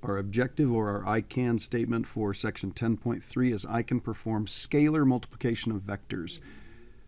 Our objective, or our I can statement for section 10.3, is I can perform scalar multiplication of vectors.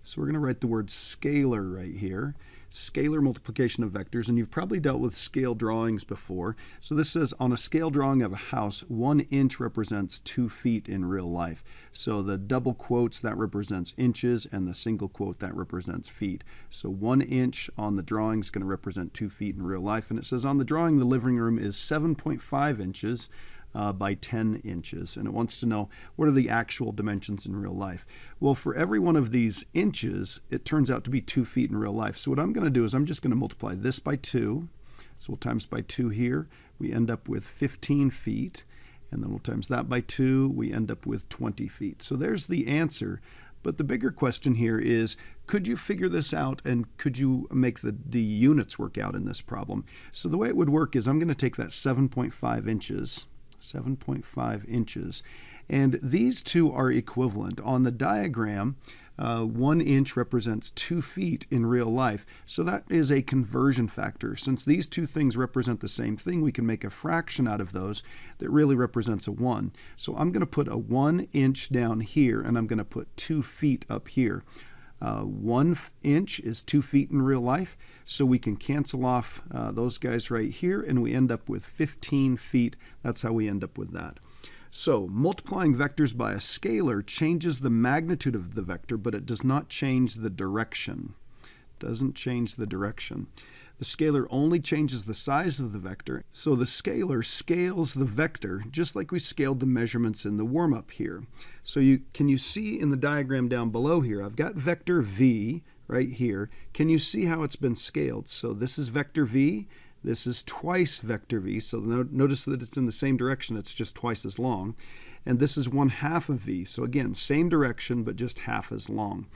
So we're going to write the word scalar right here. Scalar multiplication of vectors, and you've probably dealt with scale drawings before. So this says on a scale drawing of a house, 1 inch represents 2 feet in real life. So the double quotes, that represents inches, and the single quote, that represents feet. So 1 inch on the drawing is going to represent 2 feet in real life. And it says on the drawing, the living room is 7.5 inches by 10 inches. And it wants to know what are the actual dimensions in real life. Well, for every one of these inches, it turns out to be 2 feet in real life. So what I'm going to do is I'm just going to multiply this by 2. So we'll times by 2 here. We end up with 15 feet. And then we'll times that by 2. We end up with 20 feet. So there's the answer. But the bigger question here is, could you figure this out, and could you make the units work out in this problem? So the way it would work is I'm going to take that 7.5 inches, 7.5 inches, and these two are equivalent. On the diagram, 1 inch represents 2 feet in real life, so that is a conversion factor. Since these two things represent the same thing, we can make a fraction out of those that really represents a 1. So I'm going to put a 1 inch down here, and I'm going to put 2 feet up here. 1 inch is 2 feet in real life, so we can cancel off those guys right here, and we end up with 15 feet. That's how we end up with that. So multiplying vectors by a scalar changes the magnitude of the vector, but it does not change the direction. Doesn't change the direction. The scalar only changes the size of the vector, so the scalar scales the vector just like we scaled the measurements in the warm-up here. So can you see in the diagram down below here, I've got vector v right here. Can you see how it's been scaled? So this is vector v, this is twice vector v, so notice that it's in the same direction, it's just twice as long. And this is 1/2 of v, so again, same direction but just half as long.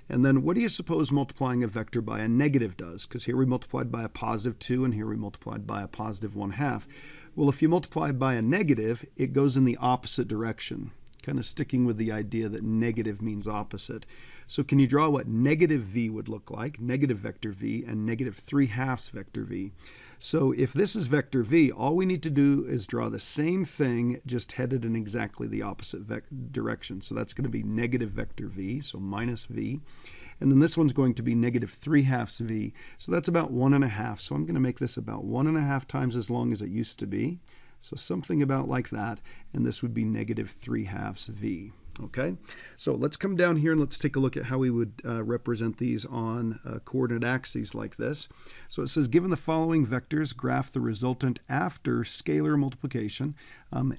And then what do you suppose multiplying a vector by a negative does? Because here we multiplied by a positive 2 and here we multiplied by a positive 1/2. Well, if you multiply by a negative, it goes in the opposite direction, kind of sticking with the idea that negative means opposite. So can you draw what negative v would look like, negative vector v, and negative 3/2 vector v? So if this is vector v, all we need to do is draw the same thing, just headed in exactly the opposite direction. So that's going to be negative vector v, so minus v. And then this one's going to be negative 3/2 v, so that's about 1.5. So I'm going to make this about 1.5 times as long as it used to be. So something about like that, and this would be negative 3/2 v. Okay, so let's come down here and let's take a look at how we would represent these on coordinate axes like this. So it says, given the following vectors, graph the resultant after scalar multiplication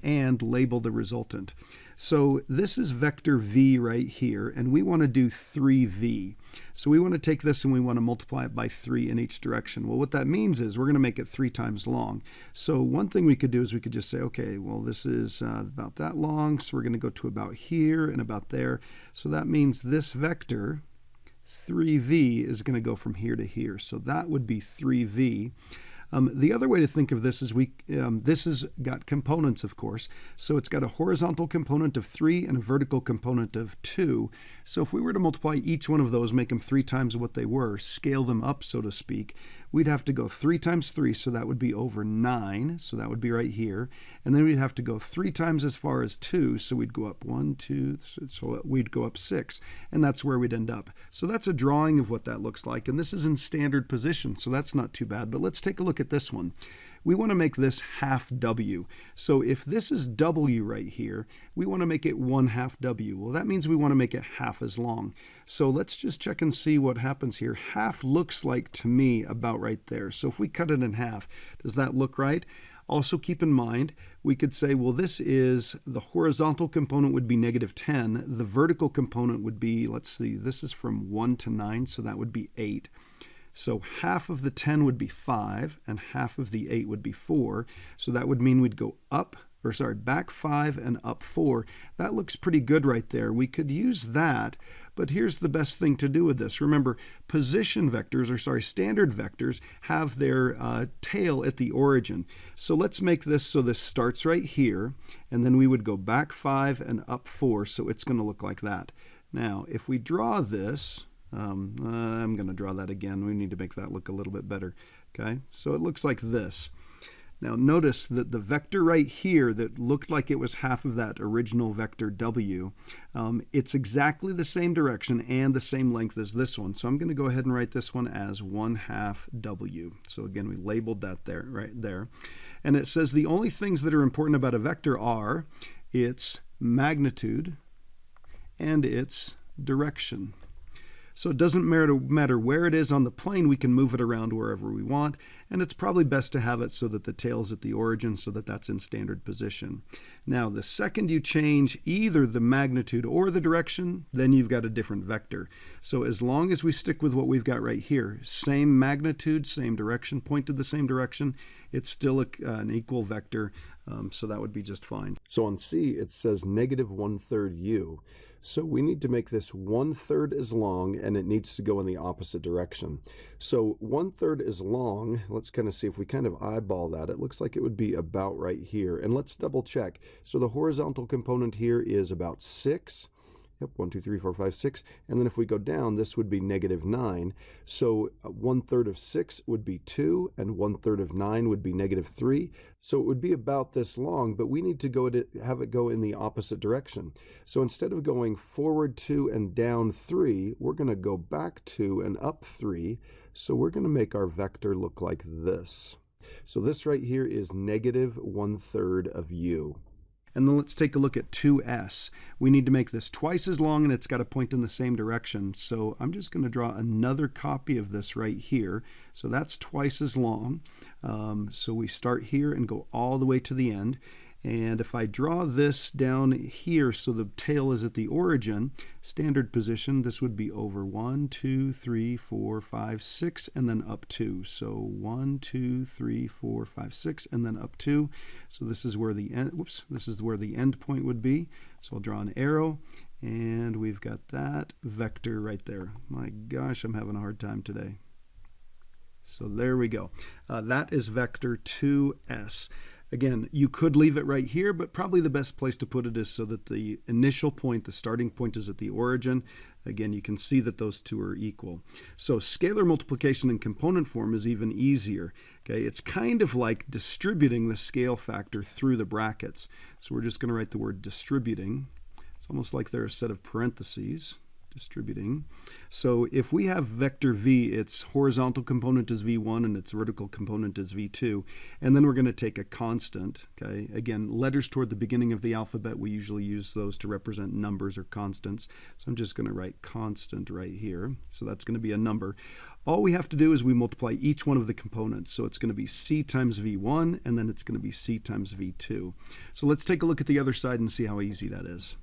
and label the resultant. So this is vector v right here, and we want to do 3v. So we want to take this and we want to multiply it by 3 in each direction. Well, what that means is we're going to make it 3 times long. So one thing we could do is we could just say, okay, well, this is about that long, so we're going to go to about here and about there. So that means this vector, 3v, is going to go from here to here. So that would be 3v. The other way to think of this is this has got components, of course. So it's got a horizontal component of 3 and a vertical component of 2. So if we were to multiply each one of those, make them 3 times what they were, scale them up, so to speak, we'd have to go 3 times 3, so that would be over 9. So that would be right here. And then we'd have to go 3 times as far as 2, so we'd go up 1, 2, so we'd go up 6. And that's where we'd end up. So that's a drawing of what that looks like. And this is in standard position, so that's not too bad. But let's take a look at this one. We want to make this half w. So if this is w right here, we want to make it 1/2 w. Well, that means we want to make it half as long. So let's just check and see what happens here. Half looks like to me about right there. So if we cut it in half, does that look right? Also keep in mind, we could say, well, this is, the horizontal component would be negative 10. The vertical component would be, let's see, this is from 1 to 9, so that would be 8. So half of the 10 would be 5, and half of the 8 would be 4. So that would mean we'd go back 5 and up 4. That looks pretty good right there. We could use that, but here's the best thing to do with this. Remember, position vectors, standard vectors, have their tail at the origin. So let's make this so this starts right here, and then we would go back 5 and up 4, so it's going to look like that. Now, if we draw this, I'm going to draw that again. We need to make that look a little bit better. Okay, so it looks like this. Now notice that the vector right here that looked like it was half of that original vector w, it's exactly the same direction and the same length as this one. So I'm going to go ahead and write this one as 1/2 w. So again, we labeled that there, right there. And it says the only things that are important about a vector are its magnitude and its direction. So it doesn't matter where it is on the plane, we can move it around wherever we want, and it's probably best to have it so that the tail's at the origin so that that's in standard position. Now, the second you change either the magnitude or the direction, then you've got a different vector. So as long as we stick with what we've got right here, same magnitude, same direction, pointed the same direction, it's still an equal vector, so that would be just fine. So on C, it says -1/3 u. So we need to make this 1/3 as long, and it needs to go in the opposite direction. So 1/3 as long, let's kind of see if we kind of eyeball that. It looks like it would be about right here. And let's double check. So the horizontal component here is about 6. Yep, 1, 2, 3, 4, 5, 6. And then if we go down, this would be -9. So 1/3 of 6 would be 2, and 1/3 of 9 would be -3. So it would be about this long, but we need to have it go in the opposite direction. So instead of going forward 2 and down 3, we're going to go back 2 and up 3. So we're going to make our vector look like this. So this right here is -1/3 of u. And then let's take a look at 2s. We need to make this twice as long, and it's got to point in the same direction. So I'm just going to draw another copy of this right here. So that's twice as long. So we start here and go all the way to the end. And if I draw this down here so the tail is at the origin, standard position, this would be over 1, 2, 3, 4, 5, 6, and then up 2. So 1, 2, 3, 4, 5, 6, and then up 2. So this is where the end, this is where the end point would be. So I'll draw an arrow, and we've got that vector right there. My gosh, I'm having a hard time today. So there we go. That is vector 2s. Again, you could leave it right here, but probably the best place to put it is so that the initial point, the starting point, is at the origin. Again, you can see that those two are equal. So scalar multiplication in component form is even easier. Okay, it's kind of like distributing the scale factor through the brackets. So we're just going to write the word distributing. It's almost like they're a set of parentheses. Distributing. So if we have vector v, its horizontal component is v1 and its vertical component is v2, and then we're going to take a constant. Okay, again, letters toward the beginning of the alphabet, we usually use those to represent numbers or constants. So I'm just going to write constant right here. So that's going to be a number. All we have to do is we multiply each one of the components. So it's going to be c times v1, and then it's going to be c times v2. So let's take a look at the other side and see how easy that is.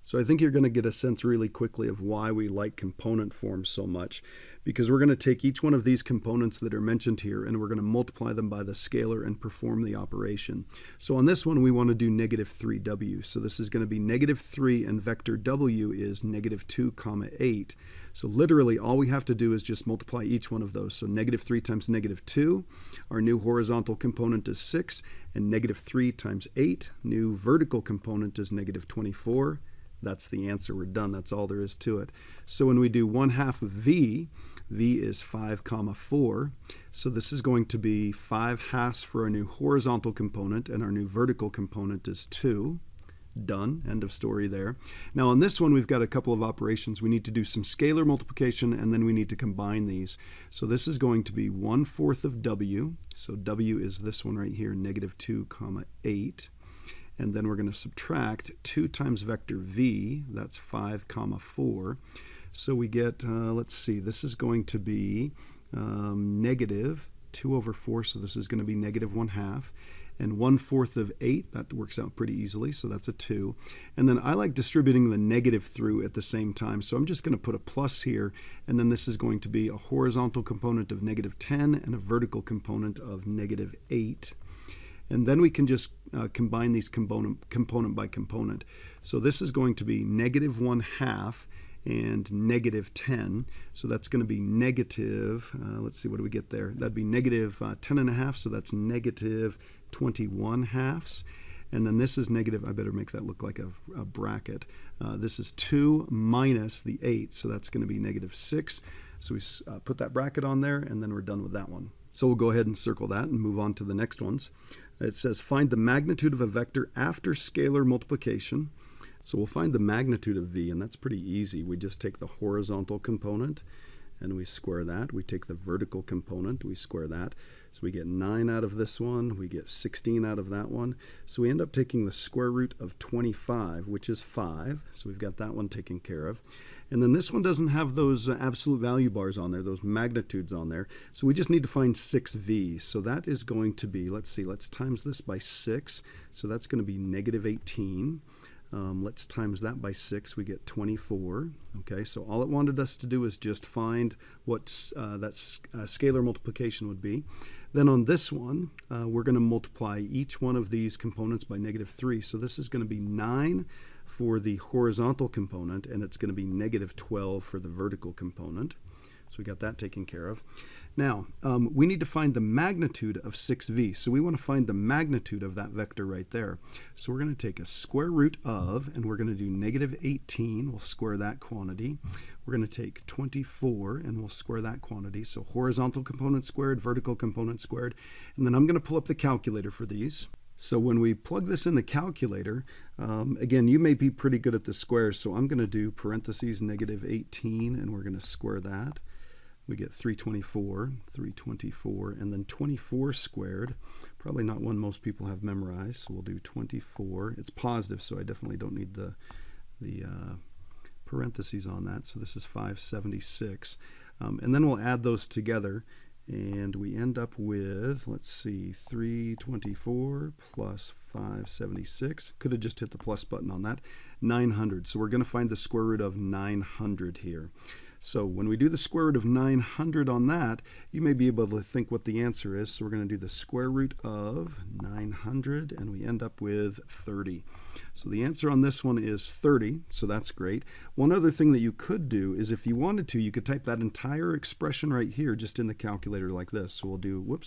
So I think you're going to get a sense really quickly of why we like component form so much, because we're going to take each one of these components that are mentioned here and we're going to multiply them by the scalar and perform the operation. So on this one we want to do -3w. So this is going to be -3 and vector w is -2, 8. So literally all we have to do is just multiply each one of those. So -3 times -2, our new horizontal component is 6, and -3 times 8, new vertical component is -24. That's the answer. We're done. That's all there is to it. So when we do 1/2 of v, v is 5, 4. So this is going to be 5/2 for our new horizontal component, and our new vertical component is 2. Done. End of story there. Now on this one we've got a couple of operations. We need to do some scalar multiplication, and then we need to combine these. So this is going to be 1/4 of w. So w is this one right here, -2, 8. And then we're going to subtract 2 times vector v, that's 5, 4. So we get, let's see, this is going to be -2/4, so this is going to be -1/2. And 1/4 of 8, that works out pretty easily, so that's a 2. And then I like distributing the negative through at the same time, so I'm just going to put a plus here, and then this is going to be a horizontal component of -10 and a vertical component of -8. And then we can just combine these component by component. So this is going to be -1/2 and -10. So that's going to be negative, let's see, what do we get there? That'd be -10.5, so that's -21/2. And then this is negative, I better make that look like a bracket. This is 2 minus the 8, so that's going to be -6. So we put that bracket on there, and then we're done with that one. So we'll go ahead and circle that and move on to the next ones. It says find the magnitude of a vector after scalar multiplication. So we'll find the magnitude of v, and that's pretty easy. We just take the horizontal component and we square that. We take the vertical component, we square that. So we get 9 out of this one, we get 16 out of that one. So we end up taking the square root of 25, which is 5. So we've got that one taken care of. And then this one doesn't have those absolute value bars on there, those magnitudes on there. So we just need to find 6v. So that is going to be, let's see, let's times this by 6. So that's going to be negative 18. Let's times that by 6, we get 24. Okay, so all it wanted us to do is just find what that scalar multiplication would be. Then on this one, we're going to multiply each one of these components by negative 3. So this is going to be 9 for the horizontal component, and it's going to be negative 12 for the vertical component. So we got that taken care of. Now, we need to find the magnitude of 6v. So we want to find the magnitude of that vector right there. So we're going to take a square root of, and we're going to do negative 18. We'll square that quantity. We're going to take 24, and we'll square that quantity. So horizontal component squared, vertical component squared. And then I'm going to pull up the calculator for these. So when we plug this in the calculator, again, you may be pretty good at the squares. So I'm going to do parentheses negative 18, and we're going to square that. We get 324, and then 24 squared. Probably not one most people have memorized, so we'll do 24. It's positive, so I definitely don't need the parentheses on that. So this is 576. And then we'll add those together, and we end up with, let's see, 324 plus 576. Could have just hit the plus button on that. 900. So we're going to find the square root of 900 here. So when we do the square root of 900 on that, you may be able to think what the answer is. So we're going to do the square root of 900, and we end up with 30. So the answer on this one is 30, so that's great. One other thing that you could do is if you wanted to, you could type that entire expression right here just in the calculator like this. So we'll do,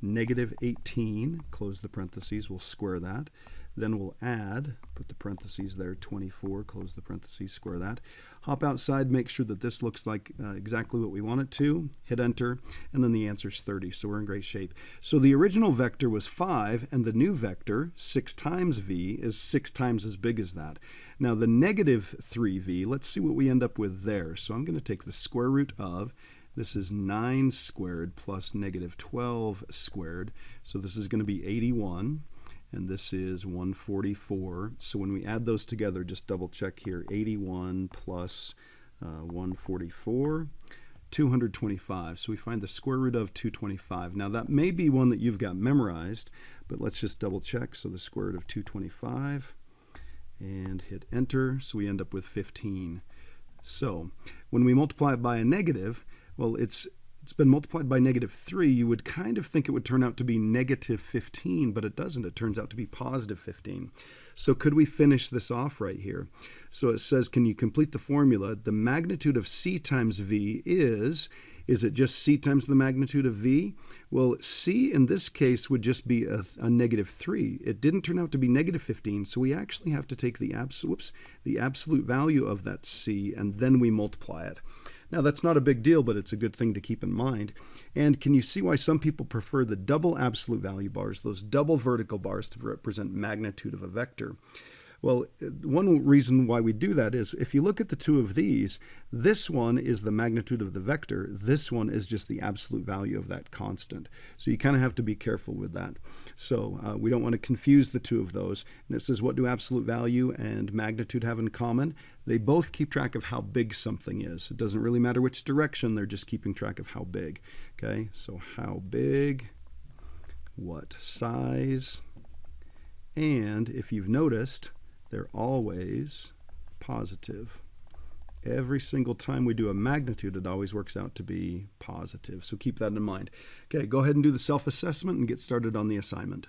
negative 18, close the parentheses, we'll square that. Then we'll add, put the parentheses there, 24, close the parentheses, square that. Hop outside, make sure that this looks like exactly what we want it to, hit enter, and then the answer is 30, so we're in great shape. So the original vector was 5, and the new vector, 6 times v, is 6 times as big as that. Now the negative 3v, let's see what we end up with there. So I'm going to take the square root of, this is 9 squared plus negative 12 squared, so this is going to be 81. And this is 144. So when we add those together, just double check here, 81 plus 144, 225. So we find the square root of 225. Now that may be one that you've got memorized, but let's just double check. So the square root of 225, and hit enter. So we end up with 15. So when we multiply it by a negative, well, it's been multiplied by negative 3, you would kind of think it would turn out to be negative 15, but it doesn't. It turns out to be positive 15. So could we finish this off right here? So it says, can you complete the formula? The magnitude of c times v is it just c times the magnitude of v? Well, c in this case would just be a negative 3. It didn't turn out to be negative 15, so we actually have to take the absolute value of that c, and then we multiply it. Now that's not a big deal, but it's a good thing to keep in mind. And can you see why some people prefer the double absolute value bars, those double vertical bars, to represent magnitude of a vector? Well, one reason why we do that is if you look at the two of these, this one is the magnitude of the vector, this one is just the absolute value of that constant. So you kind of have to be careful with that. So we don't want to confuse the two of those. And it says, what do absolute value and magnitude have in common? They both keep track of how big something is. It doesn't really matter which direction, they're just keeping track of how big. Okay, so how big, what size, and if you've noticed, they're always positive. Every single time we do a magnitude, it always works out to be positive. So keep that in mind. Okay, go ahead and do the self-assessment and get started on the assignment.